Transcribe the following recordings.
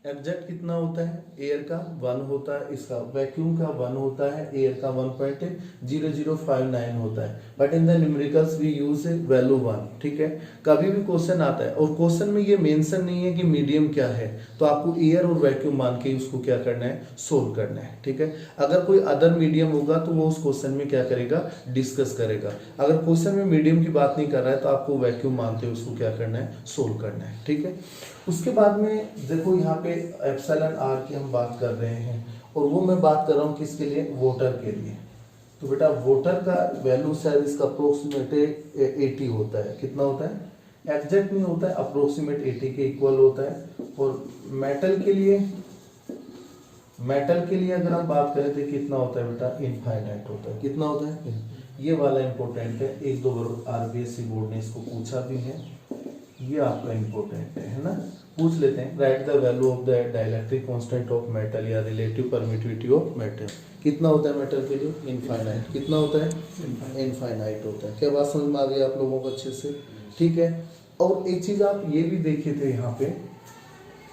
Exact कितना होता है, एयर का 1 होता है, इसका वैक्यूम का 1 होता है, एयर का 1.0059 होता है, but in the numericals we use value 1। ठीक है, कभी भी क्वेश्चन आता है और क्वेश्चन में ये मेंशन नहीं है कि मीडियम क्या है, तो आपको एयर और वैक्यूम मान के उसको क्या करना है, सोल्व करना है। ठीक है, अगर कोई अदर मीडियम होगा तो वो उस क्वेश्चन में क्या करेगा, डिस्कस करेगा। अगर क्वेश्चन में मीडियम की बात नहीं कर रहा है तो आपको वैक्यूम मानते हुए उसको क्या करना है, सोल्व करना है। ठीक है, उसके बाद में देखो यहाँ पे एप्सिलॉन आर की हम बात कर रहे हैं, और वो मैं बात कर रहा हूँ किसके लिए, वोटर के लिए। तो बेटा वोटर का वैल्यू शायद इसका अप्रोक्सीमेट 80 होता है। कितना होता है, एग्जैक्ट नहीं होता है, अप्रोक्सीमेट 80 के इक्वल होता है। और मेटल के लिए अगर हम बात करें तो कितना होता है बेटा, इनफाइनाइट होता है। कितना होता है, ये वाला इंपॉर्टेंट है, एक दो बार आरबीएससी बोर्ड ने इसको पूछा भी है, ये आपका इंपॉर्टेंट है ना, पूछ लेते हैं। Right the value of the dielectric constant of metal या रिलेटिव परमिटिविटी ऑफ मेटल। कितना होता है मेटल के लिए, इनफाइनाइट। कितना होता है, इनफाइनाइट होता है। क्या बात समझ में आ गई आप लोगों को अच्छे से? ठीक है, और एक चीज आप ये भी देखे थे यहाँ पे,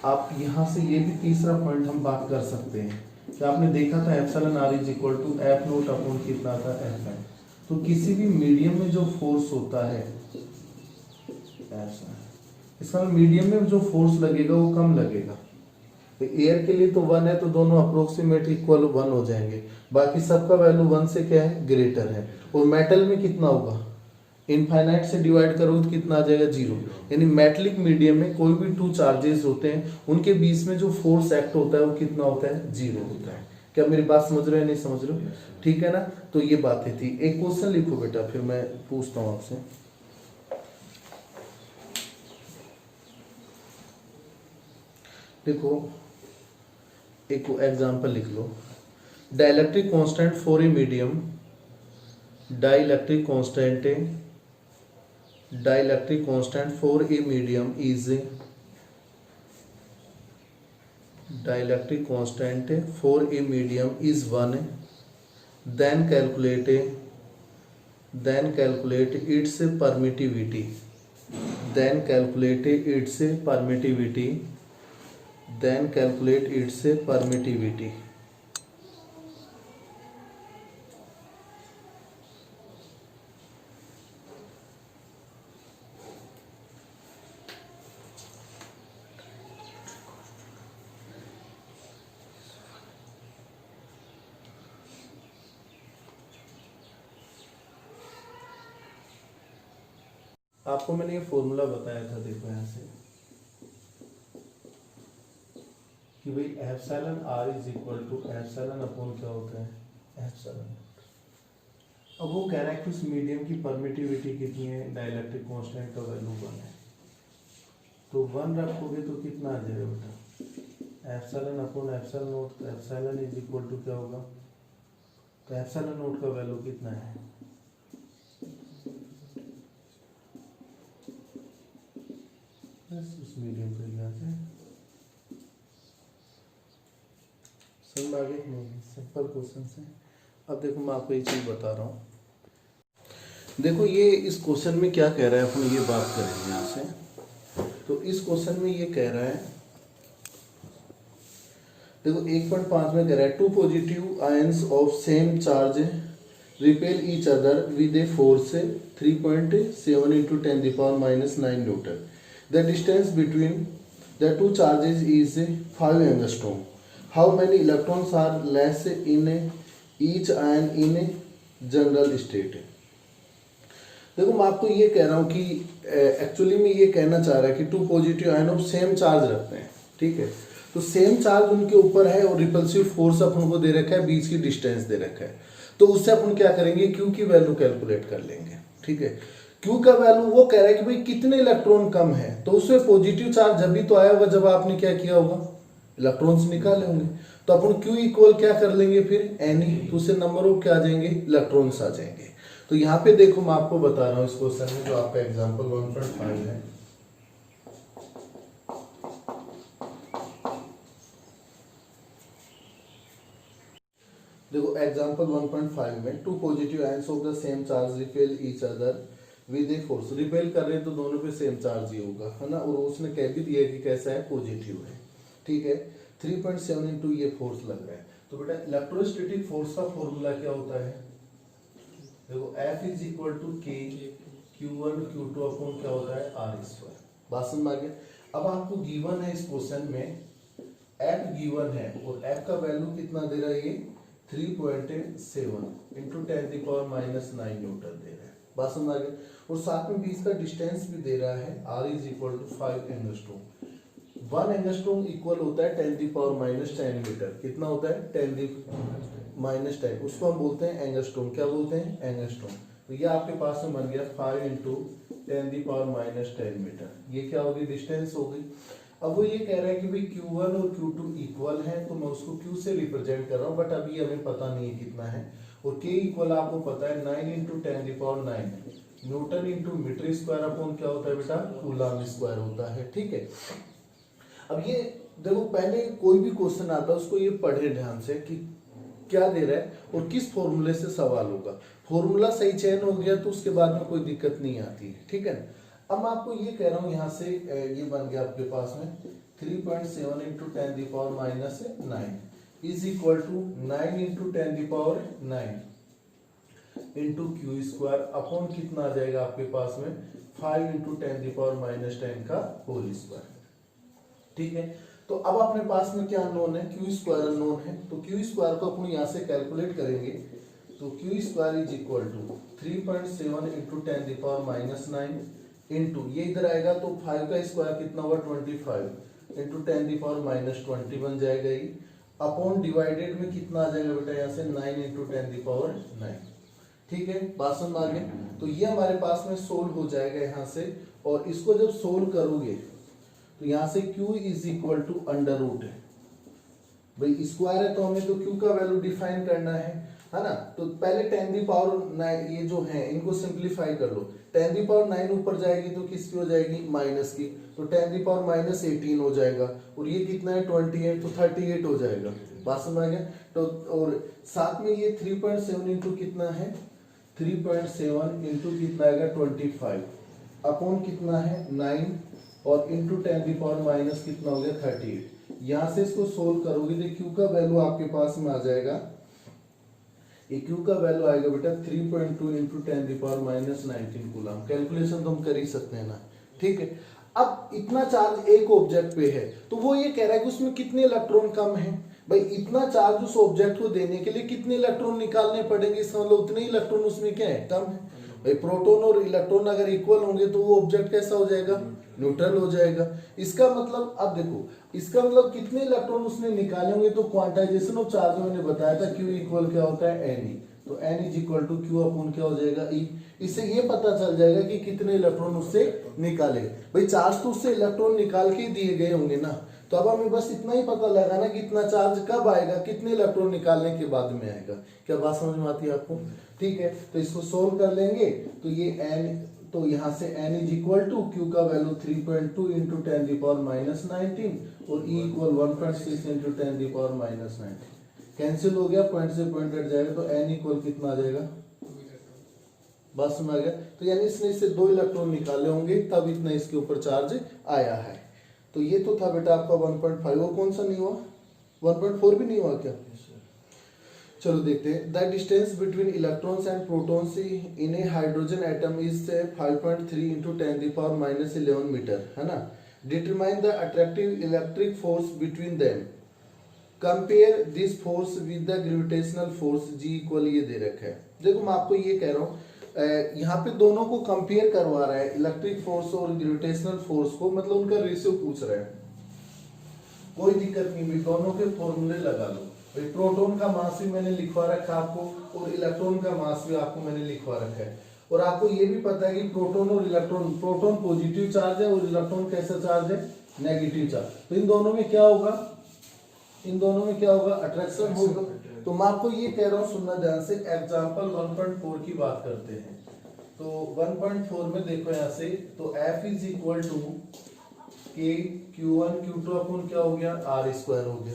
आप यहाँ से ये भी तीसरा पॉइंट हम बात कर सकते हैं कि आपने देखा था epsilon R is equal to F naught upon कितना था, एफ एन। तो किसी भी मीडियम में जो फोर्स होता है, इसका मीडियम में जो फोर्स लगेगा वो कम लगेगा। तो एयर के लिए तो 1 है, तो दोनों अप्रोक्सीमेट इक्वल 1 हो जाएंगे, बाकी सबका वैल्यू 1 से क्या है, ग्रेटर है। और मेटल में कितना होगा, इनफाइनाइट से डिवाइड करोगे तो कितना आ जाएगा, 0। यानी मेटलिक मीडियम में कोई भी 2 चार्जेस होते हैं, उनके बीच में जो फोर्स एक्ट होता है वो कितना होता है, 0 होता है। क्या मेरी बात समझ रहे हो, नहीं समझ रहे हो? ठीक है ना, तो ये बातें थी। एक क्वेश्चन लिखो बेटा, फिर मैं पूछता हूँ आपसे। देखो एक एग्जांपल लिख लो, dielectric constant for a medium, dielectric constant for a medium is, dielectric constant for a medium is 1, then calculate its permittivity, then calculate its permittivity। आपको मैंने ये फॉर्मूला बताया था, देखो यहाँ से कि भाई epsilon R is equal to epsilon upon क्या होता है, एप्सिलॉन। अब वो कह रहा है कि उस मीडियम की परमिटिविटी कितनी है, डाइलेक्ट्रिक कांस्टेंट का वैल्यू 1 है, तो 1 रखोगे तो कितना आ जाएगा बेटा, एप्सिलॉन अपॉन एप्सिलॉन नोट। तो एप्सिलॉन इज इक्वल टू क्या होगा, तो एप्सिलॉन नोट का वैल्यू कितना है, उस मीडियम पे यहाँ से समझ आगे नहीं, सिंपल क्वेश्चन है। अब देखो मैं आपको एक चीज बता रहा हूँ, देखो ये इस क्वेश्चन में क्या कह रहा है, अपन ये बात करेंगे यहाँ से। तो इस क्वेश्चन में ये कह रहा है, देखो 1.5 में कह रहा है, 2 positive ions of same charge repel each other with a force 3.7 × 10⁻⁹ Newton. The distance between the two charges is 5 angstrom. How many electrons are less in each ion in general state? देखो मैं आपको ये कह रहा हूँ कि actually में ये कहना चाह रहा है कि 2 positive ion of same charge रखते हैं। ठीक है, तो सेम चार्ज उनके ऊपर है और रिपल्सिव फोर्स अपन को दे रखा है, बीच की डिस्टेंस दे रखा है। तो उससे अपन क्या करेंगे, क्यू की वैल्यू कैलकुलेट कर लेंगे। ठीक है, क्यू का वैल्यू वो कह रहा है कि भाई कितने इलेक्ट्रॉन कम है, तो उसमें पॉजिटिव चार्ज जब भी तो आया होगा जब आपने क्या किया होगा, इलेक्ट्रॉन्स निकाले होंगे। तो अपन क्यू इक्वल क्या कर लेंगे फिर, एनी, तो उससे नंबर ऑफ क्या आ जाएंगे, इलेक्ट्रॉन्स आ जाएंगे। तो यहाँ पे देखो मैं आपको बता रहा हूँ इस क्वेश्चन में, जो आपका एग्जाम्पल 1.5 है, देखो एग्जाम्पल 1.5 में 2 positive ions of the same charge repel each other with a force. Repel कर रहे हैं तो दोनों पे सेम चार्ज ही होगा, है ना, और उसने कह भी दिया कि कैसा है, पॉजिटिव है। ठीक है, 3.7 इंटू ये फोर्स लग रहा है। तो बेटा इलेक्ट्रोस्टैटिक फोर्स का फॉर्मूला क्या होता है, देखो F इज इक्वल टू के Q1 Q2 अपॉन क्या होता है R स्क्वायर। बात समझ में आ गया। अब आपको गिवन है इस क्वेश्चन में F गिवन है और F का वैल्यू कितना दे रहा है, ये 3.7 इंटू 10⁻⁹ न्यूटन दे रहा है। बात समझ में आ गया। और साथ में बीच का डिस्टेंस भी दे रहा है, R is equal to 5 angstrom. 1 angstrom equal होता है 10⁻⁻10 मीटर। कितना होता है 10⁻⁻10, उसको हम बोलते हैं एंगस्ट्रोम। क्या बोलते हैं, एंगस्ट्रोम। तो ये आपके पास में बन गया 5 इंटू 10⁻⁻10 मीटर। ये क्या होगी, डिस्टेंस होगी। अब वो ये कह रहा है कि भाई Q1 और Q2 इक्वल है, तो मैं उसको Q से रिप्रेजेंट कर रहा हूँ, बट अभी हमें पता नहीं है कितना है। और K इक्वल आपको पता है 9 into 10⁹ newton into metre square upon क्या होता है बेटा, कूलम स्क्वायर होता है। ठीक है, अब ये देखो पहले कोई भी क्वेश्चन आता है उसको ये पढ़े ध्यान से कि क्या दे रहा है और किस फॉर्मूले से सवाल होगा। फॉर्मूला सही चयन हो गया तो उसके बाद में कोई दिक्कत नहीं आती है। ठीक है, अब मैं आपको ये कह रहा हूँ यहाँ से ये बन गया आपके पास में 3.7 into 10⁻⁹ is equal to 9 into 10⁻⁹ into Q square upon कितना आ जाएगा आपके पास में 5 इंटू 10⁻⁻10 का होल स्क्वायर। ठीक है, तो अब अपने पास में क्या अननोन है, क्यू स्क्वायर अननोन है। तो क्यू स्क्वायर को अपन यहाँ से कैलकुलेट करेंगे। तो Q square is equal to 3.7 into 10⁻⁹ into ये इधर आएगा तो 5 का स्क्वायर कितना होगा 25 इंटू 10⁻⁻20 बन जाएगा ये, अपॉन डिवाइडेड में कितना आ जाएगा बेटा यहाँ से 9 इंटू 10⁻⁹। ठीक है, बात समझ आ गई। तो ये हमारे पास में सोल्व हो जाएगा यहाँ से, और इसको जब सोल्व करोगे तो यहाँ से Q is equal to under root है। भाई स्क्वायर है तो हमें तो Q का वैल्यू डिफाइन करना है ना। तो पहले 10⁻9 ये जो है इनको सिंप्लीफाई कर लो। 10⁻9 ऊपर जाएगी तो किसकी हो जाएगी, माइनस की। तो 10⁻−18 हो जाएगा, और ये कितना है 28, तो 38 हो जाएगा। बात समझ आ गया। तो और साथ में ये 3.7 इंटू कितना है 3.7 इंटू कितना आएगा 25 अपॉन कितना है 9 और इंटू 10⁻- कितना हो गया 38। यहाँ से इसको सोल्व करोगे तो क्यू का वैल्यू आपके पास में आ जाएगा, ये क्यू का वैल्यू आएगा बेटा 3.2 इंटू 10⁻19 कूलम। कैलकुलेशन तो हम कर ही सकते हैं ना। ठीक है, अब इतना चार्ज एक ऑब्जेक्ट पे है तो वो ये कह रहा है कि उसमें कितने इलेक्ट्रॉन कम है। भाई इतना चार्ज उस ऑब्जेक्ट को देने के लिए कितने इलेक्ट्रॉन निकालने पड़ेंगे, इसका मतलब उतने ही इलेक्ट्रॉन उसमें क्या है, कम है। भाई प्रोटॉन और इलेक्ट्रॉन अगर इक्वल होंगे तो वो ऑब्जेक्ट कैसा हो जाएगा, न्यूट्रल हो जाएगा। इसका मतलब अब देखो, इसका मतलब कितने इलेक्ट्रॉन उसने निकाले होंगे, तो क्वांटाइजेशन ऑफ चार्ज मैंने बताया था Q इक्वल क्या होता है Ne। तो N is equal to Q upon क्या हो जाएगा E। इससे ये पता चल जाएगा कि कितने इलेक्ट्रॉन उससे निकाले। भाई चार्ज तो उससे इलेक्ट्रॉन निकाल के दिए गए होंगे ना, तो अब हमें बस इतना ही पता लगाना कि इतना चार्ज कब आएगा, कितने इलेक्ट्रॉन निकालने के बाद में आएगा। क्या बात समझ में आती है आपको। ठीक है, तो इसको सोल्व कर लेंगे तो ये N, तो यहाँ से N is equal to Q का वैल्यू 3.2 इंटू 10⁻19 और E इक्वल 1.6 इंटू 10⁻19 कैंसिल हो गया, पॉइंट से पॉइंट हट जाएगा तो N इक्वल कितना आ जाएगा, बस समझ आ गया। तो यानी इसने इससे 2 इलेक्ट्रॉन निकाले होंगे तब इतना इसके ऊपर चार्ज आया है। तो ये तो था बेटा आपका 1.5, और कौन सा नहीं हुआ 1.4 भी नहीं हुआ क्या। चलो देखते हैं। The distance between electrons and protons in a hydrogen atom is 5.3 into 10⁻11 metre, है ना। Determine the attractive electric force between them, compare this force with the gravitational force G equal ये दे रखा है। देखो मैं आपको ये कह रहा हूँ, यहाँ पे दोनों को कंपेयर करवा रहा है, इलेक्ट्रिक फोर्स और ग्रेविटेशनल फोर्स को, मतलब उनका रेशियो पूछ रहा है। कोई दिक्कत नहीं भी, दोनों के फॉर्मूले लगा लो। भाई प्रोटॉन का मास भी मैंने लिखवा रखा है आपको, और इलेक्ट्रॉन का मास भी आपको मैंने लिखवा रखा है। और आपको ये भी पता है कि प्रोटॉन और इलेक्ट्रॉन, प्रोटॉन पॉजिटिव चार्ज है और इलेक्ट्रॉन कैसा चार्ज है, नेगेटिव चार्ज। तो इन दोनों में क्या होगा, इन दोनों में क्या होगा, अट्रैक्शन होगा। तो मैं आपको ये कह रहा हूँ, सुनना ध्यान से। एग्जाम्पल 1.4 की बात करते हैं। तो 1.4 में देखो यहाँ से, तो F is equal to K Q1 Q2 upon क्या हो गया, R स्क्वायर हो गया।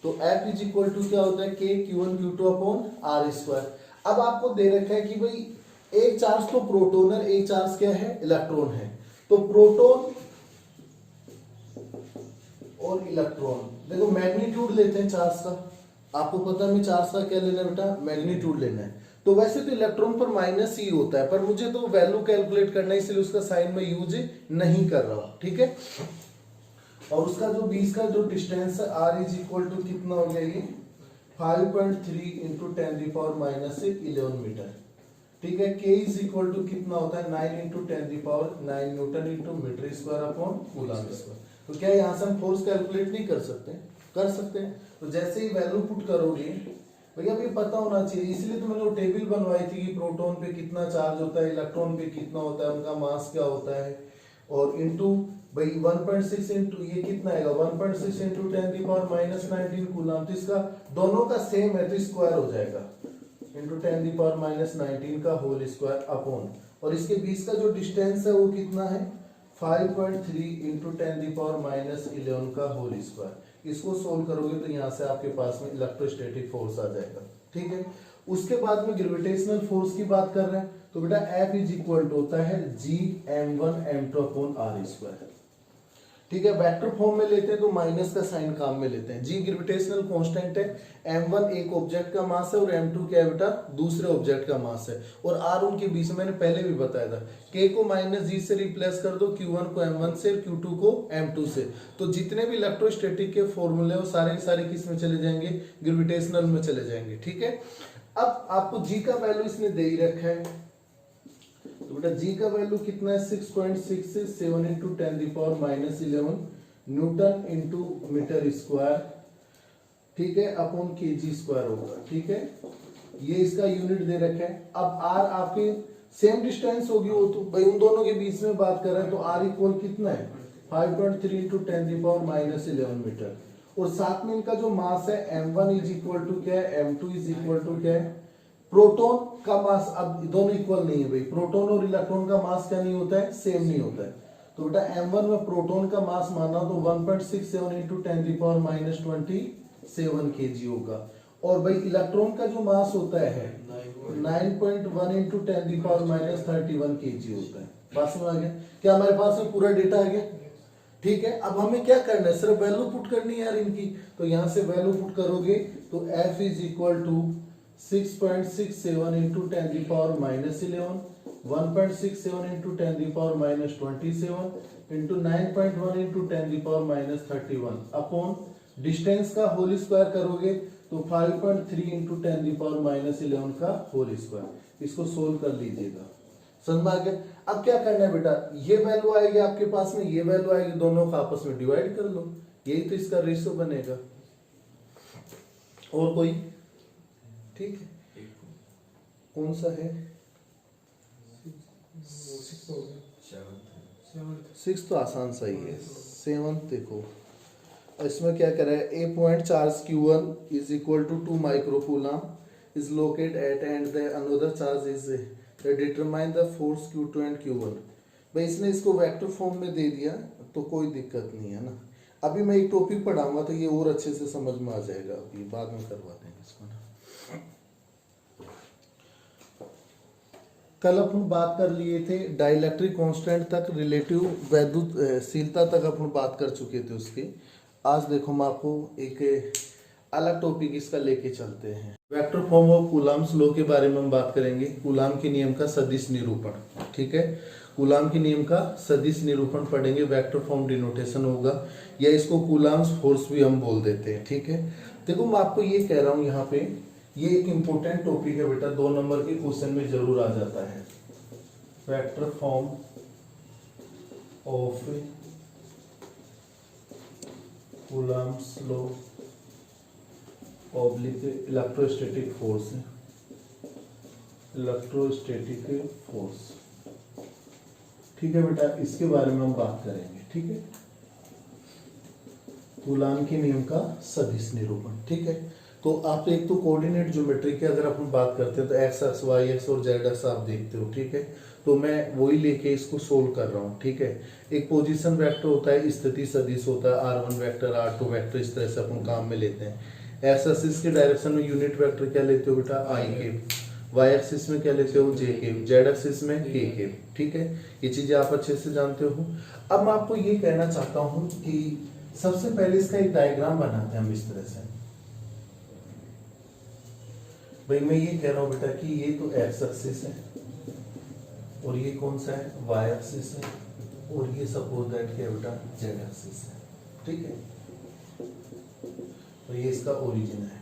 तो F इज इक्वल टू क्या होता है, K Q1 Q2 upon R square. अब आपको दे रखा है कि भाई एक चार्ज तो प्रोटोन है, एक चार्ज क्या है, इलेक्ट्रॉन है। तो प्रोटोन और इलेक्ट्रॉन। देखो मैग्नीट्यूड लेते हैं चार्ज का, आपको पता है हमें चार्ज का क्या लेना है बेटा, मैग्नीट्यूड लेना है। तो वैसे तो इलेक्ट्रॉन पर माइनस ही होता है, पर मुझे तो वैल्यू कैलकुलेट करना है इसलिए उसका साइन में यूज नहीं कर रहा हूं, ठीक है। और उसका जो बीच का जो डिस्टेंस है r इज इक्वल टू कितना हो गया ये 5.3 इंटू 10⁻11 मीटर, ठीक है। k इज इक्वल टू कितना होता है 9 into 10⁹ newton into metre square upon coulomb square. तो क्या यहाँ से हम फोर्स कैलकुलेट नहीं कर सकते, कर सकते हैं। तो जैसे ही वैल्यू पुट करोगे भैया ये पता होना चाहिए, इसलिए तो मैंने वो टेबल बनवाई थी कि प्रोटॉन पे कितना चार्ज होता है, इलेक्ट्रॉन पे कितना होता है, उनका मास क्या होता है, और इंटू भाई 1.6 इंटू ये कितना आएगा 1.6 इंटू 10⁻19 कूलम। तो इसका दोनों का सेम है तो स्क्वायर हो जाएगा इंटू 10⁻19 का होल स्क्वायर अपॉन, और इसके बीच का जो डिस्टेंस है वो कितना है 5.3 इंटू 10⁻11 का होल स्क्वायर। इसको सोल्व करोगे तो यहाँ से आपके पास में इलेक्ट्रोस्टैटिक फोर्स आ जाएगा, ठीक है। उसके बाद में ग्रेविटेशनल फोर्स की बात कर रहे हैं तो बेटा F इज इक्वल टू होता है Gm1m2 अपॉन r स्क्वायर, ठीक है। वेक्टर फॉर्म में लेते हैं तो माइनस का साइन काम में लेते हैं। G ग्रेविटेशनल कांस्टेंट है, m1 एक ऑब्जेक्ट का मास है और m2 क्या है बेटा दूसरे ऑब्जेक्ट का मास है, और r उनके बीच में मैंने पहले भी बताया था। k को -g से रिप्लेस कर दो, q1 को m1 से, q2 को m2 से, तो जितने भी इलेक्ट्रोस्टैटिक के फॉर्मूले वो सारे किस में चले जाएंगे, ग्रेविटेशनल में चले जाएंगे, ठीक है। अब आपको g का वैल्यू इसने दे ही रखा है, तो बेटा g का वैल्यू कितना है 6.667 into 10⁻11 newton into metre square, ठीक है, अपॉन kg स्क्वायर होगा, ठीक है। ये इसका यूनिट दे रखा है। अब r आपके सेम डिस्टेंस होगी, वो तो भाई उन दोनों के बीच में बात कर रहे हैं, तो r इक्वल कितना है 5.3 इंटू 10⁻11 मीटर, और साथ में इनका जो मास है m1 इज इक्वल टू क्या है m2 इज इक्वल टू क्या है प्रोटॉन का मास। अब दोनों इक्वल नहीं है भाई, प्रोटॉन और इलेक्ट्रॉन का मास क्या नहीं होता है, सेम नहीं होता है। तो बेटा m1 में प्रोटॉन का मास माना तो 1.67 इंटू 10⁻27 kg होगा, और भाई इलेक्ट्रॉन का जो मास होता है 9.1 इंटू 10⁻31 kg होता है। पास में आ गया क्या, हमारे पास में पूरा डेटा आ गया, ठीक है। अब हमें क्या करना है, सिर्फ वैल्यू पुट करनी है यार इनकी, तो यहाँ से वैल्यू पुट करोगे तो F is equal to 6.67 into 10⁻11 1.67 into 10⁻27 into 9.1 into 10⁻31 upon distance का होल स्क्वायर करोगे तो 5.3 इंटू 10⁻11 का होल स्क्वायर। इसको सोल्व कर लीजिएगा, समझ में आ गया। अब क्या करना है बेटा, ये वैल्यू आएगी आपके पास में, ये वैल्यू आएगी, दोनों का आपस में डिवाइड कर लो, यही तो इसका रेशियो बनेगा, और कोई, ठीक है। कौन सा है 6 तो आसान सही है, 7 देखो इसमें क्या करें, a point charge q1 is equal to 2 microcoulomb is located at and the another charge is determine the force q2 and q1। भाई इसने इसको वेक्टर फॉर्म में दे दिया तो कोई दिक्कत नहीं है ना। अभी मैं एक टॉपिक पढ़ाऊंगा तो ये और अच्छे से समझ में आ जाएगा, अभी बाद में करवा देंगे इसको ना। कल अपन बात कर लिए थे डाइलेक्ट्रिक कांस्टेंट तक, रिलेटिव वैद्युतशीलता तक अपन बात कर चुके थे उसके। आज देखो हम आपको एक अलग टॉपिक इसका लेके चलते हैं, vector form of Coulomb's law के बारे में हम बात करेंगे। कूलाम के नियम का सदिश निरूपण, ठीक है, कूलाम के नियम का सदिश निरूपण पढ़ेंगे, वेक्टर फॉर्म डिनोटेशन होगा, या इसको कूलाम्स फोर्स भी हम बोल देते हैं, ठीक है। देखो मैं आपको ये कह रहा हूँ यहाँ पे, ये एक इंपॉर्टेंट टॉपिक है बेटा, 2 नंबर के क्वेश्चन में जरूर आ जाता है। Vector form of Coulomb's law oblique electrostatic force, electrostatic force, ठीक है बेटा, इसके बारे में हम बात करेंगे, ठीक है। कूलाम के नियम का सदिश निरूपण, ठीक है। तो आप एक तो कोऑर्डिनेट ज्योमेट्री की अगर अपन बात करते हैं तो एक्स अक्ष, वाई अक्ष और जेड अक्ष आप देखते हो, ठीक है। तो मैं वही लेके इसको सोल्व कर रहा हूँ, ठीक है। एक पोजीशन वेक्टर होता है, स्थिति सदिश होता है, r1 वेक्टर, r2 वेक्टर, इस तरह से अपन काम में लेते हैं। एक्स एक्सिस के डायरेक्शन में यूनिट वेक्टर क्या लेते हो बेटा, i के, वाई एक्सिस में क्या लेते हो, j के, जेड एक्सिस में k के, ठीक है। ये चीजें आप अच्छे से जानते हो। अब मैं आपको ये कहना चाहता हूँ कि सबसे पहले इसका एक डायग्राम बनाते हैं हम इस तरह से। भाई मैं ये कह रहा हूं बेटा कि ये तो एक्स एक्सिस है और ये कौन सा है, वाई एक्सिस है, और ये सपोज दैट क्या बेटा, जेड एक्सिस है, ठीक है। तो ये इसका ओरिजिन है,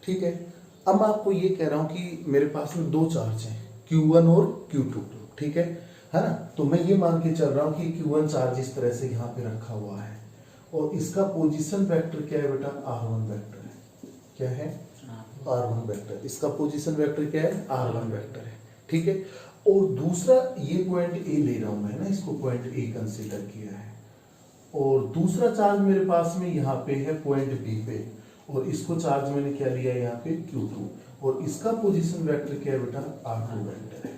ठीक है। अब मैं आपको ये कह रहा हूं कि मेरे पास में दो चार्ज हैं, Q1 और Q2, ठीक है ना। तो मैं ये मान के चल रहा हूं कि Q1 चार्ज इस तरह से यहाँ पे रखा हुआ है और इसका पोजीशन वेक्टर क्या है बेटा, R1 वेक्टर है। क्या है, R1 वेक्टर। इसका पोजीशन वेक्टर क्या है, R1 वेक्टर है, ठीक है। और दूसरा ये पॉइंट ए ले रहा हूं मैं ना, इसको पॉइंट ए कंसीडर किया है, और दूसरा चार्ज मेरे पास में यहाँ पे है पॉइंट बी पे, और इसको चार्ज मैंने क्या लिया है यहाँ पे Q2, और इसका पोजीशन वेक्टर क्या है बेटा, R2 वेक्टर है।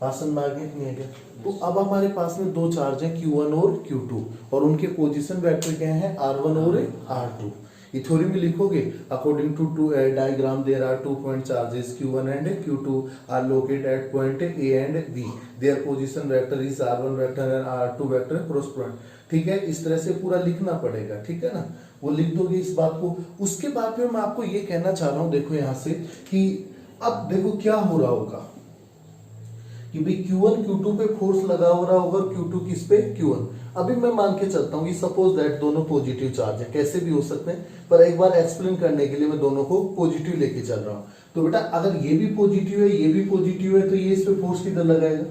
बात समझ में आ गया नहीं आ गया? तो अब हमारे पास में दो चार्ज हैं Q1 और Q2, और उनके पोजीशन वेक्टर क्या है, R1 और R2। ये थ्योरी में लिखोगे, according to diagram there are 2 point charges Q1 and Q2 are located at point A and B, their position vector is R1 vector and R2 vector correspond, ठीक है। इस तरह से पूरा लिखना पड़ेगा, ठीक है ना, वो लिख दोगे इस बात को। उसके बाद में मैं आपको ये कहना चाह रहा हूं, देखो यहां से कि अब देखो क्या हो रहा होगा कि भाई Q1 Q2 पे फोर्स लगा हो रहा होगा, Q2 किस पे, Q1। अभी मैं मान के चलता हूँ कि सपोज दैट दोनों पॉजिटिव चार्ज है, कैसे भी हो सकते हैं, पर एक बार एक्सप्लेन करने के लिए मैं दोनों को पॉजिटिव लेके चल रहा हूँ। तो बेटा अगर ये भी पॉजिटिव है, ये भी पॉजिटिव है, तो ये इस पे फोर्स किधर लगाएगा,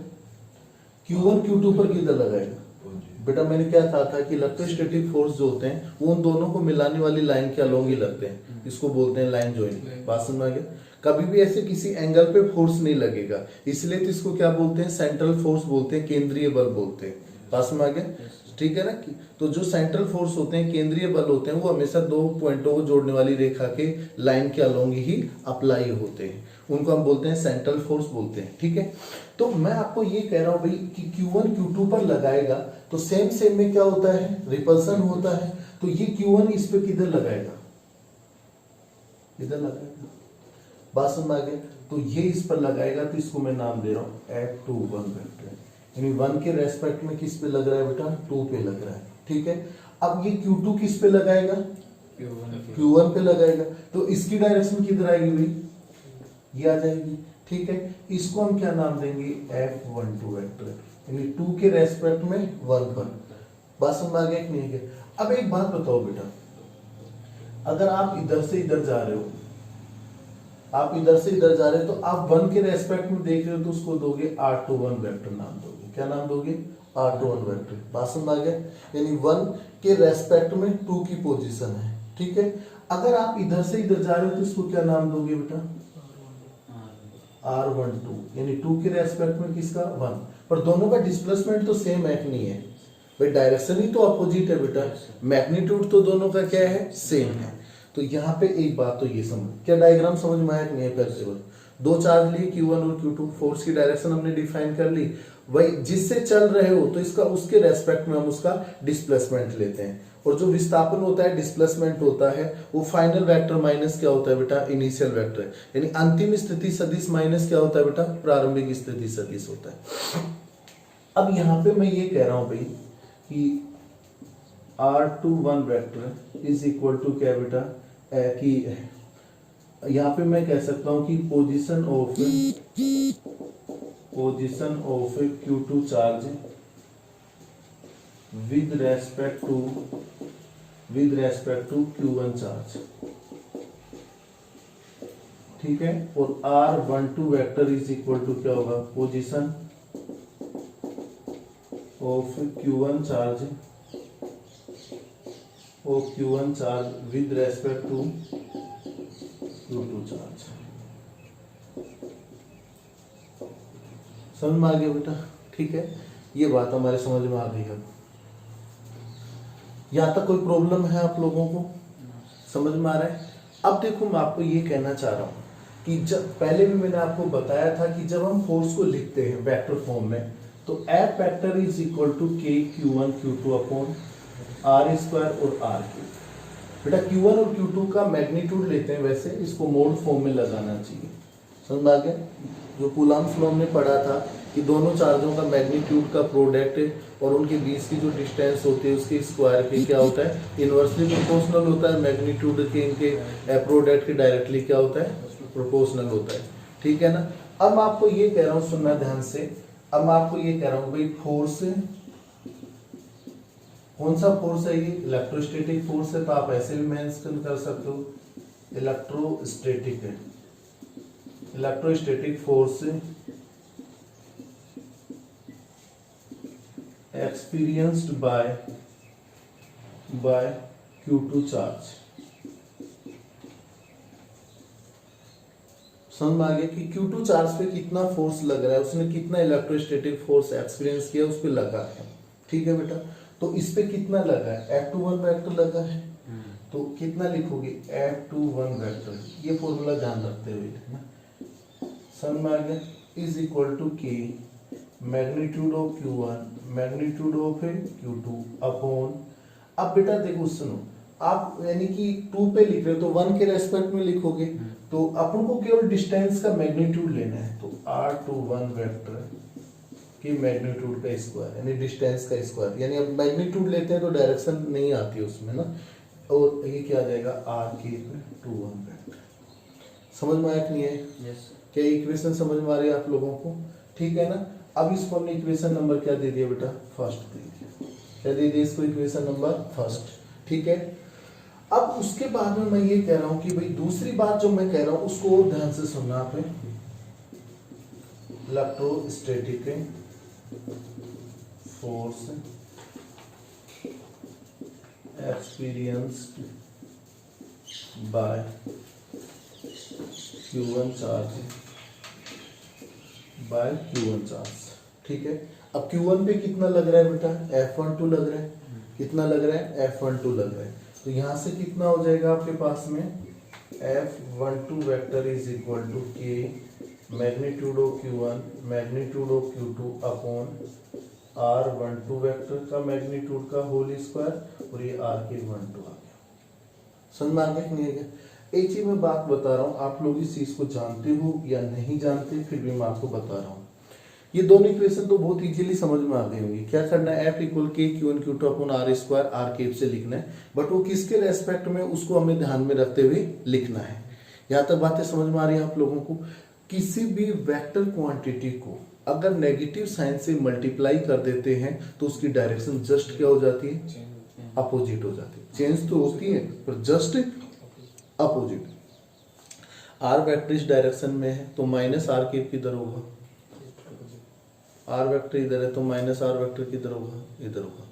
Q1 Q2 पर किधर लगाएगा। बेटा मैंने क्या कहा था कि इलेक्ट्रोस्टैटिक फोर्स जो होते हैं वो उन दोनों को मिलाने वाली लाइन के अलोंग ही लगते हैं, इसको बोलते हैं लाइन जॉइनिंग। बात समझ में आ गया? कभी भी ऐसे किसी एंगल पे फोर्स नहीं लगेगा, इसलिए तो इसको क्या बोलते हैं, सेंट्रल फोर्स बोलते हैं, केंद्रीय बल बोलते हैं। बात समझ में आ गया, ठीक है ना। तो जो सेंट्रल फोर्स होते हैं, केंद्रीय बल होते हैं, वो हमेशा दो पॉइंटों को जोड़ने वाली रेखा के लाइन के अलोंग ही अप्लाई होते हैं, उनको हम बोलते हैं सेंट्रल फोर्स बोलते हैं, ठीक है। तो मैं आपको ये कह रहा हूं भाई कि Q1 Q2 पर लगाएगा तो सेम में क्या होता है, रिपल्सन होता है। तो ये Q1 इस पे किधर लगाएगा, इधर लगाएगा। बात समझ में आ गया? तो ये इस पर लगाएगा, तो इसको मैं नाम दे रहा हूं F21 वेक्टर, यानी 1 के रेस्पेक्ट में किस पे लग रहा है बेटा, 2 पे लग रहा है, ठीक है। अब ये Q2 किस पे लगाएगा, Q1 पे लगाएगा, तो इसकी डायरेक्शन किधर आएगी भाई, ये आ जाएगी, ठीक है। इसको हम क्या नाम देंगे, F12 वेक्टर, यानी 2 के रेस्पेक्ट में 1 पर। बात समझ में आ गया कि नहीं है? अब एक बात बताओ बेटा, अगर आप इधर से इधर जा रहे हो, आप इधर से इधर जा रहे हो, तो आप 1 के रेस्पेक्ट में देख रहे हो, तो उसको दोगे R21 वेक्टर नाम दोगे। क्या नाम दोगे, R21 वेक्टर। बात समझ में आ गया? यानी 1 के रेस्पेक्ट में 2 की पोजीशन है, ठीक है। अगर आप इधर से इधर जा रहे हो तो इसको क्या नाम दोगे बेटा, R12, यानी 2 के रेस्पेक्ट में किसका, 1। पर दोनों का डिस्प्लेसमेंट तो सेम है नहीं है भाई, डायरेक्शन ही तो अपोजिट है बेटा, मैग्नीट्यूड तो दोनों का क्या है, सेम है। तो यहाँ पे एक बात तो ये समझ, क्या डायग्राम समझ में आया नहीं है, फ्लेक्सिबल। दो चार्ज लिए Q1 और Q2, फोर्स की डायरेक्शन हमने डिफाइन कर ली, वही जिससे चल रहे हो तो इसका उसके रेस्पेक्ट में हम उसका डिस्प्लेसमेंट लेते हैं, और जो विस्थापन होता है, डिस्प्लेसमेंट होता है, वो फाइनल वेक्टर माइनस क्या होता है बेटा, इनिशियल वेक्टर, यानी अंतिम स्थिति सदिश माइनस क्या होता है बेटा, प्रारंभिक स्थिति सदिश होता है। अब यहाँ पे मैं ये कह रहा हूं भाई कि R21 vector is equal to क्या बेटा, कि यहाँ पे मैं कह सकता हूं कि position of Q2 charge with respect to Q1 charge, ठीक है। और R12 vector is equal to क्या होगा, position of Q1 charge with respect to Q2 charge. समझ में आ गया बेटा, ठीक है। ये बात हमारे समझ में आ गई। अब यहां तक कोई प्रॉब्लम है आप लोगों को, समझ में आ रहा है? अब देखो मैं आपको ये कहना चाह रहा हूं कि जब पहले भी मैंने आपको बताया था कि जब हम फोर्स को लिखते हैं वेक्टर फॉर्म में, तो F vector is equal to K Q1 Q2 upon R square और R क्यूब। बेटा Q1 और Q2 का मैग्नीट्यूड लेते हैं, वैसे इसको मोड फॉर्म में लगाना चाहिए। समझ में आ गया? जो कूलम्ब्स लॉ हमने पढ़ा था कि दोनों चार्जों का मैग्नीट्यूड का प्रोडक्ट और उनके बीच की जो डिस्टेंस होती है उसके स्क्वायर के क्या होता है, इनवर्सली प्रोपोर्शनल होता है। मैग्नीट्यूड के इनके प्रोडक्ट के डायरेक्टली क्या होता है, प्रोपोर्शनल होता है। ठीक है ना। अब मैं आपको ये कह रहा हूँ, सुनना ध्यान से, अब मैं आपको ये कह रहा हूँ भाई फोर्स, कौन सा फोर्स है ये, इलेक्ट्रोस्टैटिक फोर्स है, तो आप ऐसे भी मेंशन कर सकते हो, इलेक्ट्रोस्टैटिक है, electrostatic force experienced by Q2 charge. समझ में आ गया कि Q2 चार्ज पे कितना फोर्स लग रहा है, उसने कितना इलेक्ट्रोस्टैटिक फोर्स एक्सपीरियंस किया, उस पे लगा है। ठीक है बेटा, तो इस पे कितना लगा है, F21 वेक्टर लगा है, तो कितना लिखोगे, F21 वेक्टर, ये फॉर्मूला ध्यान रखते हुए लिखना। समझ में आ गया, is equal to k magnitude of Q1 magnitude of Q2 upon, अब बेटा देखो सुनो, आप यानी कि 2 पे लिख रहे हो तो 1 के रेस्पेक्ट में लिखोगे, तो अपन को केवल डिस्टेंस का मैग्नीट्यूड लेना है, तो R21 वेक्टर की मैग्नीट्यूड का स्क्वायर यानी डिस्टेंस का स्क्वायर, यानी अब मैग्नीट्यूड लेते हैं तो डायरेक्शन नहीं आती उसमें ना, और ये क्या आ जाएगा R21 वेक्टर। समझ में आया कि नहीं है? यस। क्या इक्वेशन समझ में आ रही है आप लोगों को? ठीक है ना। अब इसको हमने इक्वेशन नंबर क्या दे दिया बेटा, फर्स्ट दे दिया। क्या दे दिया इसको, इक्वेशन नंबर फर्स्ट। ठीक है। अब उसके बाद में मैं ये कह रहा हूं कि भाई दूसरी बात जो मैं कह रहा हूं उसको और ध्यान से सुनना आप, electrostatic force experienced bye Q1 charge by Q1 charge. ठीक है। अब Q1 पे कितना लग रहा है बेटा, F12 लग रहा है, कितना लग रहा है, F12 लग रहा है, तो यहां से कितना हो जाएगा आपके पास में, F12 vector is equal to k magnitude of Q1 magnitude of Q2 upon R12 vector का मैग्नीट्यूड का होल स्क्वायर, और ये R12 आ गया। समझ में आ गया कि नहीं आ गया? एक चीज मैं बात बता रहा हूँ, आप लोग इस चीज को जानते हो या नहीं जानते, फिर भी मैं आपको बता रहा हूँ। ये दोनों इक्वेशन तो बहुत इजीली समझ में आ गई होंगी। क्या करना है, F इक्वल के Q1 Q2 upon R square R cap से लिखना है, बट वो किसके रेस्पेक्ट में, उसको हमें ध्यान में रखते हुए लिखना है। यहाँ तक बातें समझ में आ रही है आप लोगों को? किसी भी वेक्टर क्वांटिटी को अगर नेगेटिव साइन से मल्टीप्लाई कर देते हैं तो उसकी डायरेक्शन जस्ट क्या हो जाती है, अपोजिट हो जाती है। चेंज तो होती है पर जस्ट अपोजिट। आर वेक्टर इस डायरेक्शन में है तो माइनस आर केप किधर होगा, आर वेक्टर इधर है तो माइनस आर वेक्टर किधर होगा, इधर होगा।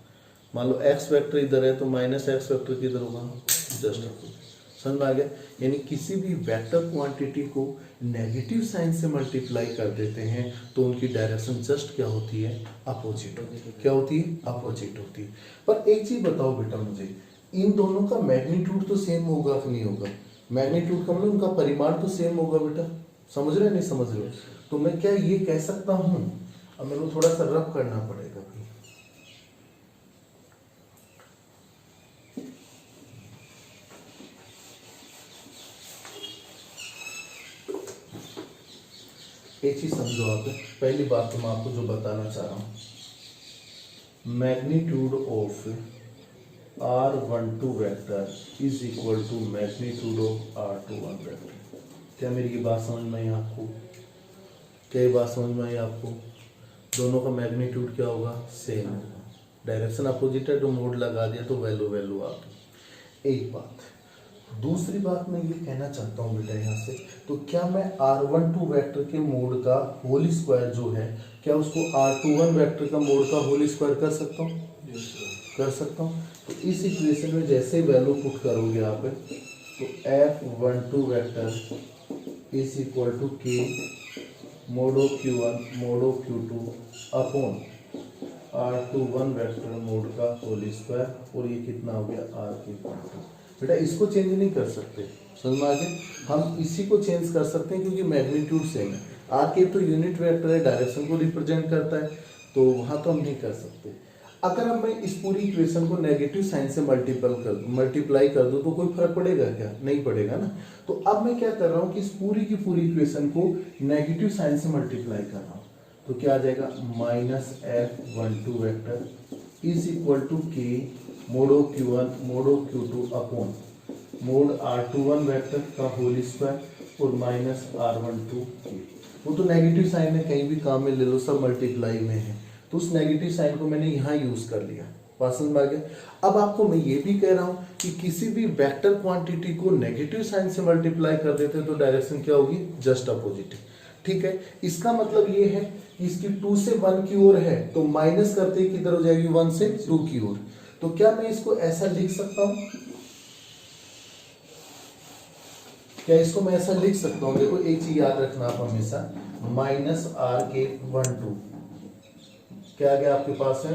मान लो एक्स वेक्टर इधर है तो माइनस एक्स वेक्टर किधर होगा, जस्ट अपोजिट। समझ में आ गया? यानी किसी भी वेक्टर क्वांटिटी को नेगेटिव साइन से मल्टीप्लाई कर देते हैं तो उनकी डायरेक्शन जस्ट क्या होती है, अपोजिट होती है। क्या होती है, अपोजिट होती है। पर एक चीज बताओ बेटा मुझे, इन दोनों का मैग्नीट्यूड तो सेम होगा कि नहीं होगा? मैग्नीट्यूड का मतलब उनका परिमाण तो सेम होगा बेटा। समझ रहे नहीं समझ रहे? तो मैं क्या ये कह सकता हूं, अब मेरे को थोड़ा सा रब करना पड़ेगा भाई। एक चीज समझो आप, पहली बात तो मैं आपको जो बताना चाह रहा हूं, magnitude of R12 vector is equal to magnitude of R21 vector. क्या मेरी ये बात समझ में आई आपको? क्या ये बात समझ में आई आपको? दोनों का मैग्नीट्यूड क्या होगा, सेम होगा। डायरेक्शन अपोजिट है तो मोड लगा दिया तो वैल्यू वैल्यू आ गई। एक बात। दूसरी बात मैं ये कहना चाहता हूँ बेटा यहाँ से, तो क्या मैं R12 वेक्टर के मोड का होल स्क्वायर जो है, क्या उसको R21 वेक्टर का मोड का होल स्क्वायर कर सकता हूँ? कर सकता हूँ। तो इस इक्वेशन में जैसे वैल्यू पुट करोगे आप, तो F12 vector is equal to k mod of Q1 mod of Q2 upon R21 vector mod का होल स्क्वायर, और ये कितना हो गया, R के क्वांटम। बेटा इसको चेंज नहीं कर सकते, समझ में आ गया? हम इसी को चेंज कर सकते हैं क्योंकि मैग्नीट्यूड सेम है। आर के तो यूनिट वेक्टर है, डायरेक्शन को रिप्रेजेंट करता है, तो वहां तो हम नहीं कर सकते। अगर अब मैं इस पूरी इक्वेशन को नेगेटिव साइन से मल्टीप्लाई कर दूं तो कोई फर्क पड़ेगा क्या? नहीं पड़ेगा ना। तो अब मैं क्या कर रहा हूं कि इस पूरी की पूरी इक्वेशन को नेगेटिव साइन से मल्टीप्लाई कर रहा हूं, तो क्या आ जाएगा -F12 vector is equal to k mod of Q1 mod of Q2 upon mod R21 vector का होल स्क्वायर और -R12 के। वो तो नेगेटिव साइन है, कहीं भी काम में ले लो, सब मल्टीप्लाई में है, तो उस नेगेटिव साइन को मैंने यहाँ यूज कर लिया। बात समझ में आ गया। अब आपको मैं ये भी कह रहा हूँ कि किसी भी वेक्टर क्वांटिटी को नेगेटिव साइन से मल्टीप्लाई कर देते तो डायरेक्शन क्या होगी, जस्ट अपोजिट। ठीक है, इसका मतलब ये है कि इसकी 2 से 1 की ओर है तो माइनस करते ही किधर हो जाएगी, 1 से 2 की ओर। तो क्या मैं इसको ऐसा लिख सकता हूं, क्या इसको मैं ऐसा लिख सकता हूं? देखो एक चीज याद रखना आप हमेशा, -R((12) क्या आ गया आपके पास है,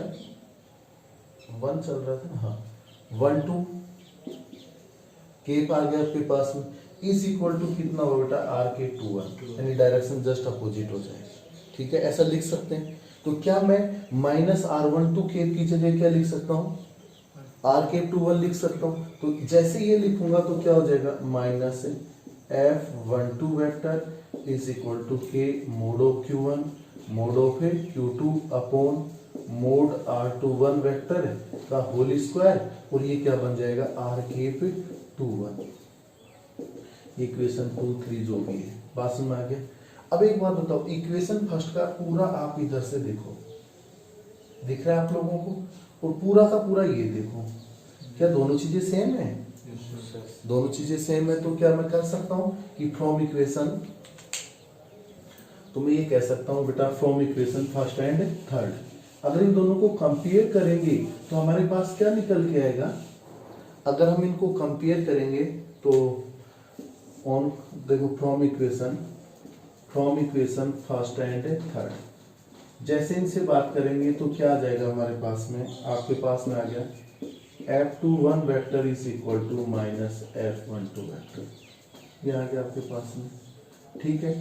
1 चल रहा था, हाँ 12 के आ गया आपके पास में, इज इक्वल टू कितना होगा बेटा, R((21), यानी डायरेक्शन जस्ट अपोजिट हो जाएगी। ठीक है, ऐसा लिख सकते हैं। तो क्या मैं -R12 के की जगह क्या लिख सकता हूँ, R((21) लिख सकता हूँ। तो जैसे ये लिखूंगा तो क्या हो जाएगा, -F12 vector is equal to k mod of Q1 mod of Q2 upon mod R21 vector का होल स्क्वायर, और ये क्या बन जाएगा, R((21), इक्वेशन 2, 3 जो भी है। बात समझ में आ गया। अब एक बात बताओ, इक्वेशन फर्स्ट का पूरा आप इधर से देखो, दिख रहा है आप लोगों को, और पूरा का पूरा ये देखो, क्या दोनों चीजें सेम है? दोनों चीजें सेम है, तो क्या मैं कर सकता हूं कि फ्रॉम इक्वेशन, तो मैं ये कह सकता हूं बेटा from equation first and third, अगर इन दोनों को कंपेयर करेंगे तो हमारे पास क्या निकल के आएगा, अगर हम इनको कंपेयर करेंगे तो ऑन देखो from equation first and third, जैसे इनसे बात करेंगे तो क्या आ जाएगा हमारे पास में, आपके पास में आ गया F21 vector is equal to -F12 vector, ये आ गया आपके पास में। ठीक है,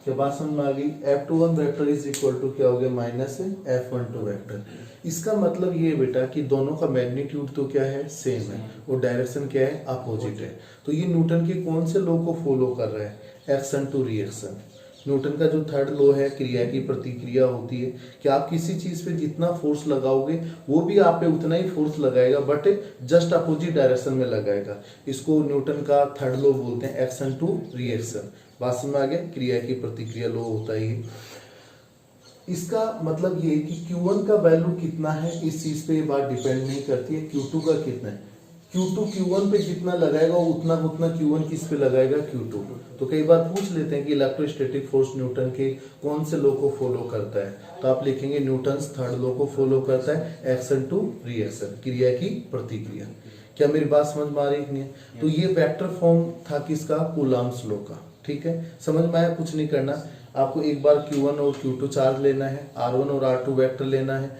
क्या बात समझ में आ गई? F21 vector is equal to क्या हो गया, -F12 वेक्टर। इसका मतलब ये बेटा कि दोनों का मैग्नीट्यूड तो क्या है, सेम है, और डायरेक्शन क्या है, अपोजिट है। तो ये न्यूटन के कौन से लॉ को फॉलो कर रहा है, एक्शन टू रिएक्शन। न्यूटन का जो थर्ड लॉ है, क्रिया की प्रतिक्रिया होती है, कि आप किसी चीज पे जितना फोर्स लगाओगे वो भी आप पे उतना ही फोर्स लगाएगा, बट जस्ट अपोजिट डायरेक्शन में लगाएगा। इसको न्यूटन का थर्ड लॉ बोलते हैं, एक्शन टू रिएक्शन। बात समझ में आ गया, क्रिया की प्रतिक्रिया लॉ होता है ये। इसका मतलब ये कि Q1 का वैल्यू कितना है, इस चीज पे ये बात डिपेंड नहीं करती है, Q2 का कितना है, Q2 Q1 पे जितना लगाएगा उतना उतना Q1 किस पे लगाएगा, Q2। तो कई बार पूछ लेते हैं कि इलेक्ट्रोस्टैटिक फोर्स न्यूटन के कौन से लॉ को फॉलो करता है, तो आप लिखेंगे न्यूटन्स थर्ड लॉ को फॉलो करता है, एक्शन टू रिएक्शन, क्रिया की प्रतिक्रिया। क्या मेरी बात समझ में आ रही है कि नहीं? तो ये वेक्टर फॉर्म था किसका, कूलम्ब्स लॉ का। ठीक है, समझ में आया? कुछ नहीं करना, आपको एक बार Q1 और Q2 चार्ज लेना है, R1 और R2 वेक्टर लेना है।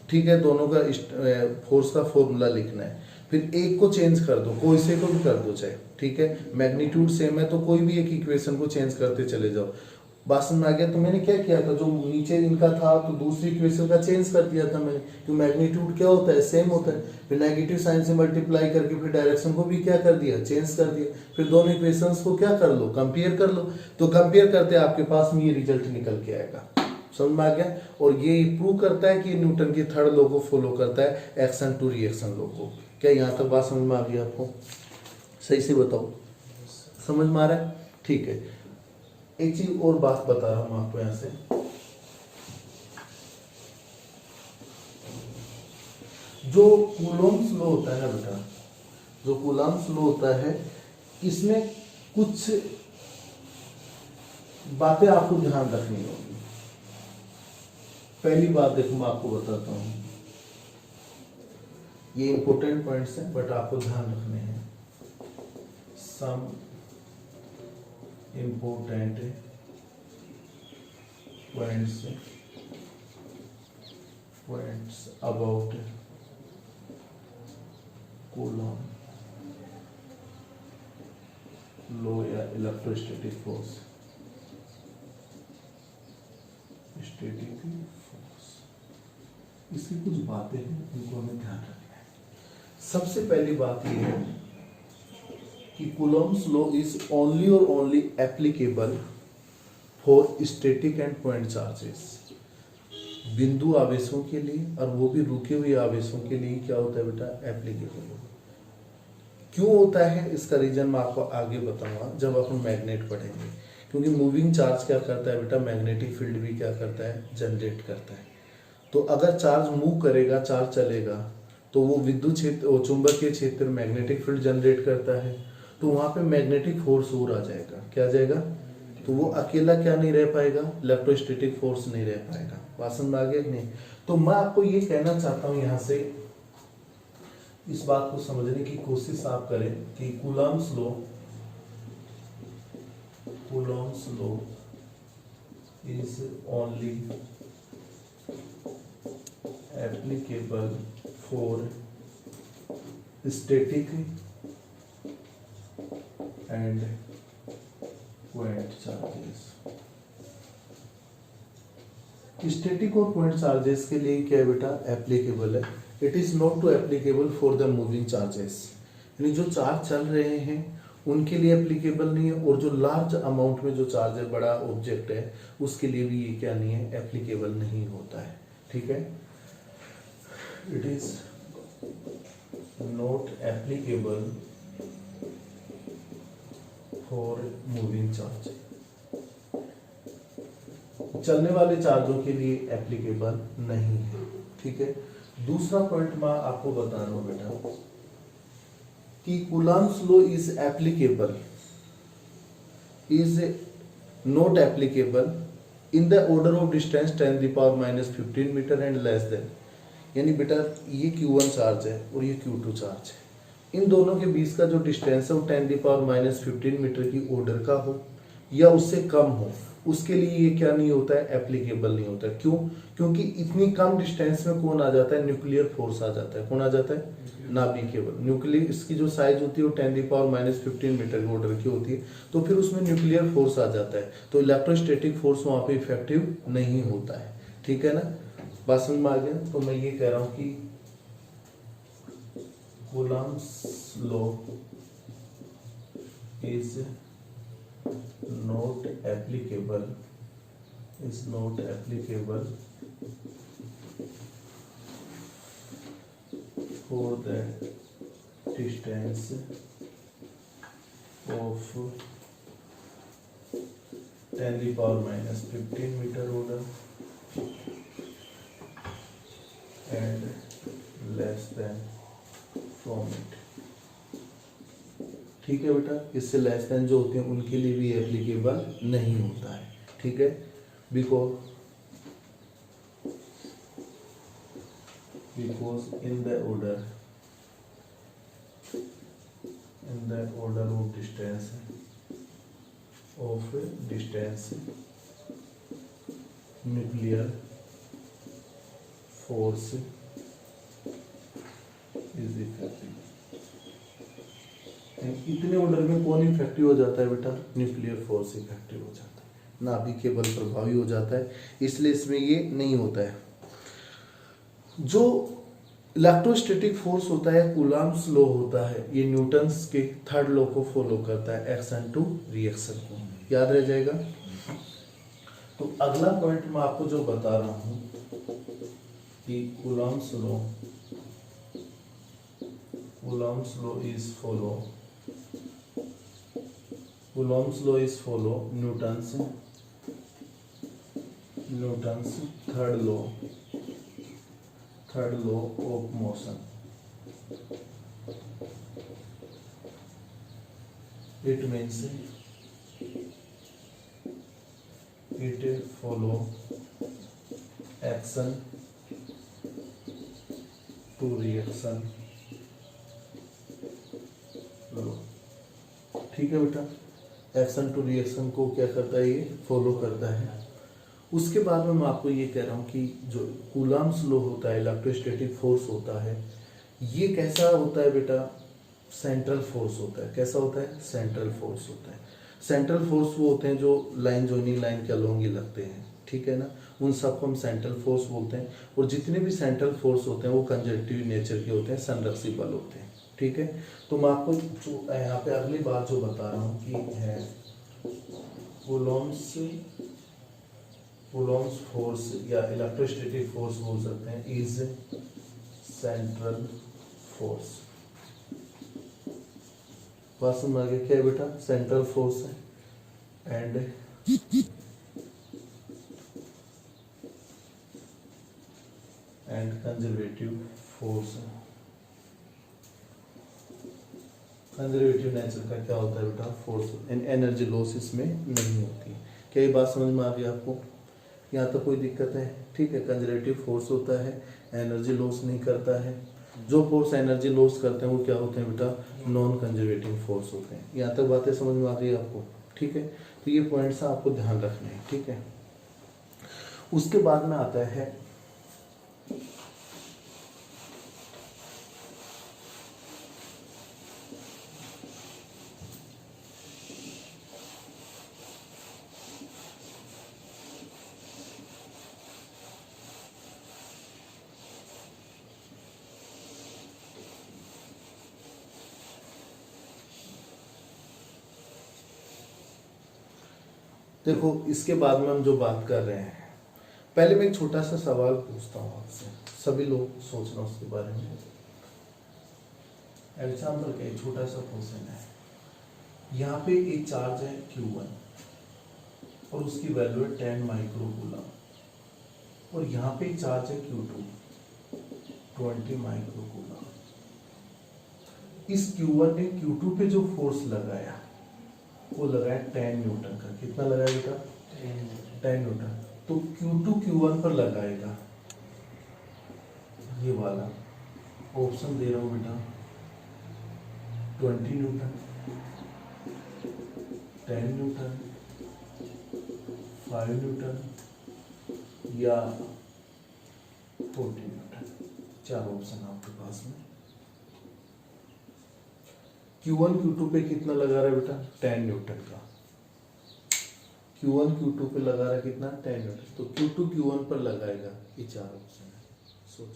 ठीक है, दोनों का फोर्स का फॉर्मूला लिखना है, फिर एक को चेंज कर दो, कोई से को भी कर दो चाहे। ठीक है, मैग्नीट्यूड सेम है तो कोई भी एक इक्वेशन को चेंज करते चले जाओ। बात समझ में आ गया? तो मैंने क्या किया था, जो नीचे इनका था तो दूसरी इक्वेशन का चेंज कर दिया था मैंने, क्योंकि मैग्नीट्यूड क्या होता है, सेम होता है। फिर नेगेटिव साइन से मल्टीप्लाई करके फिर डायरेक्शन को भी क्या कर दिया, चेंज कर दिया। फिर दोनों इक्वेशंस को क्या कर लो, कंपेयर कर लो। तो कंपेयर करते आपके पास में ये रिजल्ट निकल के आएगा। समझ में आ गया? और ये प्रूव करता है कि न्यूटन की थर्ड लॉ को फॉलो करता है, एक्शन टू रिएक्शन लॉ को। क्या यहाँ तक बात समझ में आ गई आपको? सही से बताओ, समझ में आ रहा है? ठीक है, एक चीज और बात बता रहा हूं आपको यहां से, जो कूलम्ब्स लॉ होता है ना बेटा, जो कूलम्ब्स लॉ होता है, इसमें कुछ बातें आपको ध्यान रखनी होगी। पहली बात देखो, मैं आपको बताता हूं, ये इंपॉर्टेंट पॉइंट्स हैं बट आपको ध्यान रखने हैं। सम important points about Coulomb law या इलेक्ट्रोस्टैटिक फोर्स, स्टैटिक फोर्स, इसकी कुछ बातें हैं, इनको हमें ध्यान रखना है। सबसे पहली बात यह है कि कूलम्ब्स लॉ इज ओनली और only applicable for static and point charges. बिंदु आवेशों के लिए, और वो भी रुके हुए आवेशों के लिए क्या होता है बेटा, एप्लीकेबल होगा। क्यों होता है इसका रीजन मैं आपको आगे बताऊंगा जब अपन मैग्नेट पढ़ेंगे। क्योंकि मूविंग चार्ज क्या करता है बेटा, मैग्नेटिक फील्ड भी क्या करता है, जनरेट करता है। तो अगर चार्ज मूव करेगा, चार्ज चलेगा, तो वो विद्युत क्षेत्र, वो चुंबकीय क्षेत्र मैग्नेटिक फील्ड जनरेट करता है, तो वहां पे मैग्नेटिक फोर्स और आ जाएगा। क्या आ जाएगा, तो वो अकेला क्या नहीं रह पाएगा, इलेक्ट्रोस्टैटिक फोर्स नहीं रह पाएगा। बात समझ में आ गया कि नहीं। तो मैं आपको ये कहना चाहता हूं यहाँ से, इस बात को समझने की कोशिश आप करें कि Coulomb's law is only applicable for static and point charges. Static और पॉइंट चार्जेस के लिए क्या है बेटा, एप्लीकेबल है। It is not to applicable for the moving charges, यानी जो चार्ज चल रहे हैं उनके लिए एप्लीकेबल नहीं है, और जो लार्ज अमाउंट में जो चार्ज है, बड़ा ऑब्जेक्ट है, उसके लिए भी ये क्या नहीं है, एप्लीकेबल नहीं होता है। ठीक है, it is not applicable for moving charge, चलने वाले चार्जों के लिए एप्लीकेबल नहीं है। ठीक है, दूसरा पॉइंट मैं आपको बता रहा हूं बेटा कि Coulomb's law is applicable, is not applicable in the order of distance 10⁻⁻15 metre and less than. यानी बेटा ये Q1 चार्ज है और ये Q2 चार्ज है, इन दोनों के बीच का जो डिस्टेंस है वो 10⁻⁻15 मीटर की ऑर्डर का हो या उससे कम हो, उसके लिए ये क्या नहीं होता है, एप्लीकेबल नहीं होता है। क्यों, क्योंकि इतनी कम डिस्टेंस में कौन आ जाता है, न्यूक्लियर फोर्स आ जाता है। कौन आ जाता है, नाभिकीय बल। न्यूक्लियर, इसकी जो साइज होती है वो 10⁻⁻15 मीटर की ऑर्डर की होती है, तो फिर उसमें न्यूक्लियर फोर्स आ जाता है, तो इलेक्ट्रोस्टैटिक फोर्स वहां पे इफेक्टिव नहीं होता है। ठीक है ना, बात समझ में आ गया। तो मैं ये कह रहा हूं कि Coulomb's law is not applicable for the distance of 10⁻⁻15 meter order and less than from it। ठीक है बेटा, इससे लेस देन जो होते हैं उनके लिए भी एप्लीकेबल नहीं होता है। ठीक है, because in the order of distance nuclear force is effective. इतने ऑर्डर में कौन इफेक्टिव हो जाता है बेटा, न्यूक्लियर फोर्स इफेक्टिव हो जाता है, नाभिकीय बल प्रभावी हो जाता है, इसलिए इसमें ये नहीं होता है। जो इलेक्ट्रोस्टैटिक फोर्स होता है, कूलॉम्स लॉ होता है, ये न्यूटन्स के थर्ड लॉ को फॉलो करता है, एक्शन टू रिएक्शन को, याद रह जाएगा। तो अगला पॉइंट मैं आपको जो बता रहा हूं कि Coulomb's law is follow Newton's third law of motion. It means it follow action to reaction law. ठीक है बेटा, एक्शन टू रिएक्शन को क्या करता है, ये फॉलो करता है। उसके बाद में मैं आपको ये कह रहा हूँ कि जो कूलॉम्स लॉ होता है, इलेक्ट्रोस्टैटिक फोर्स होता है, ये कैसा होता है बेटा, सेंट्रल फोर्स होता है। कैसा होता है, सेंट्रल फोर्स होता है। सेंट्रल फोर्स वो होते हैं जो लाइन जॉइनिंग लाइन के अलोंग ही लगते हैं, ठीक है ना, उन सबको हम सेंट्रल फोर्स बोलते हैं। और जितने भी सेंट्रल फोर्स होते हैं वो कंजर्वेटिव नेचर के होते हैं, संरक्षी बल होते हैं। ठीक है, तो मैं आपको जो यहाँ पे अगली बात जो बता रहा हूँ कि है कूलॉम्स कूलॉम्स फोर्स या इलेक्ट्रोस्टैटिक फोर्स बोल सकते हैं, इज सेंट्रल फोर्स। बात समझ आ गया क्या है बेटा? सेंट्रल फोर्स है एंड कंजर्वेटिव फोर्स है। कंजर्वेटिव नेचर का क्या होता है बेटा? फोर्स। एनर्जी लॉस इसमें नहीं होती। क्या ये बात समझ में आ गई आपको? यहाँ तो कोई दिक्कत है? ठीक है, कंजर्वेटिव फोर्स होता है, एनर्जी लॉस नहीं करता है। जो फोर्स एनर्जी लॉस करते हैं वो क्या होते हैं बेटा? नॉन कंजर्वेटिव फोर्स होते हैं। यहाँ तक बातें समझ में आ रही है आपको? ठीक है, तो ये पॉइंट्स आपको ध्यान रखने हैं। ठीक है, उसके बाद में आता है देखो, इसके बाद में हम जो बात कर रहे हैं, पहले मैं एक छोटा सा सवाल पूछता हूँ आपसे, सभी लोग सोचना उसके बारे में। एग्जाम्पल का एक छोटा सा क्वेश्चन है, यहाँ पे एक चार्ज है Q1 और उसकी वैल्यू है 10 माइक्रोकूलम, और यहाँ पे एक चार्ज है Q2 20 माइक्रोकूलम। इस Q1 ने Q2 पे जो फोर्स लगाया वो लगाया 10 न्यूटन का। कितना लगाया बेटा? 10 न्यूटन। तो Q2 Q1 पर लगाएगा, ये वाला ऑप्शन दे रहा हूं बेटा, 20 न्यूटन, 10 न्यूटन, 5 न्यूटन या 40 न्यूटन। चार ऑप्शन आपके पास में। Q1 Q2 पे कितना लगा रहा है बेटा? 10 न्यूटन का। Q1 Q2 पे लगा रहा है कितना? 10 न्यूटन। तो Q2 Q1 पर लगाएगा, ये चार ऑप्शन है। सोच